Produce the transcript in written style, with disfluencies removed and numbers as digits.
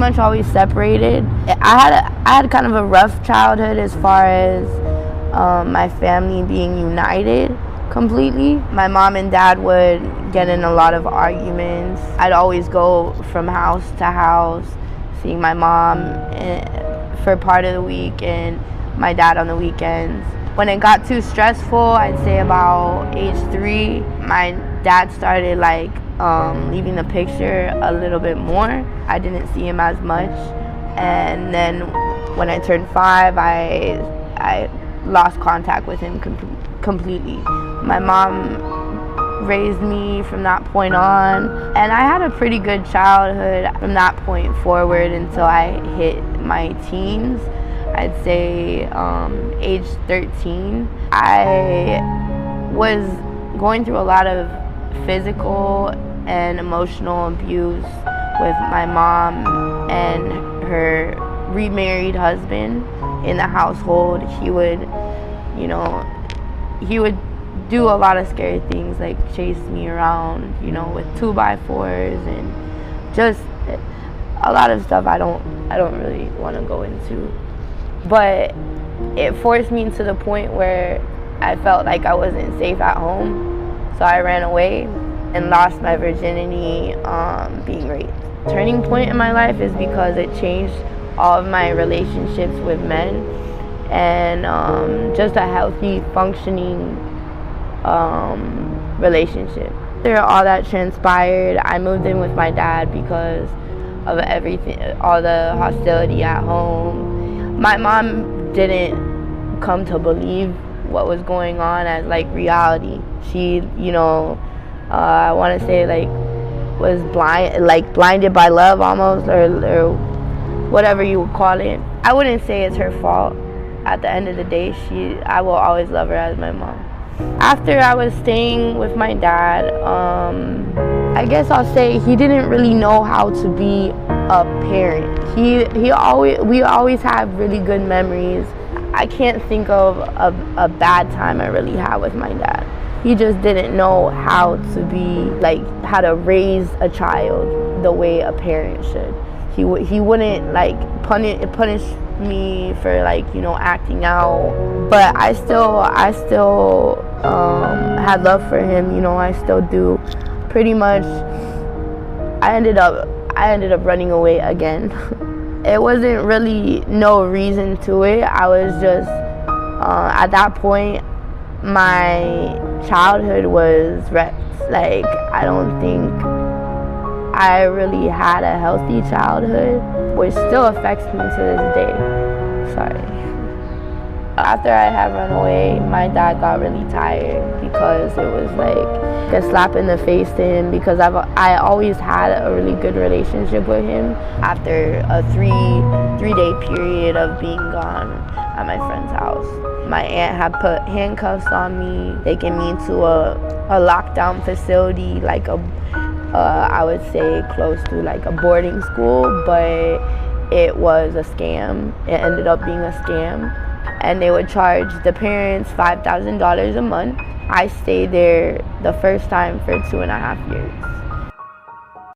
much always separated. I had kind of a rough childhood as far as my family being united completely. My mom and dad would get in a lot of arguments. I'd always go from house to house, seeing my mom for part of the week and my dad on the weekends. When it got too stressful, I'd say about age 3, my dad started leaving the picture a little bit more. I didn't see him as much. And then when I turned 5, I lost contact with him completely. My mom raised me from that point on, and I had a pretty good childhood from that point forward until I hit my teens. I'd say age 13. I was going through a lot of physical and emotional abuse with my mom and her remarried husband in the household. He would do a lot of scary things, like chase me around, with 2x4s and just a lot of stuff I don't really want to go into. But it forced me to the point where I felt like I wasn't safe at home, so I ran away and lost my virginity being raped. Turning point in my life is because it changed all of my relationships with men and just a healthy, functioning relationship. After all that transpired, I moved in with my dad because of everything, all the hostility at home. My mom didn't come to believe what was going on as reality. She, I want to say was blinded by love almost, or whatever you would call it. I wouldn't say it's her fault. At the end of the day, I will always love her as my mom. After I was staying with my dad, I guess I'll say he didn't really know how to be a parent. We always have really good memories. I can't think of a bad time I really had with my dad. He just didn't know how to be, how to raise a child the way a parent should. He wouldn't punish me for acting out, but I still had love for him. I still do. Pretty much, I ended up running away again. It wasn't really no reason to it. I was just at that point, my childhood was wrecked. I don't think I really had a healthy childhood, which still affects me to this day. Sorry. After I had run away, my dad got really tired because it was a slap in the face to him, because I always had a really good relationship with him. After a three-day period of being gone at my friend's house, my aunt had put handcuffs on me, taking me to a lockdown facility, I would say close to a boarding school, but it was a scam. It ended up being a scam, and they would charge the parents $5,000 a month. I stayed there the first time for 2.5 years.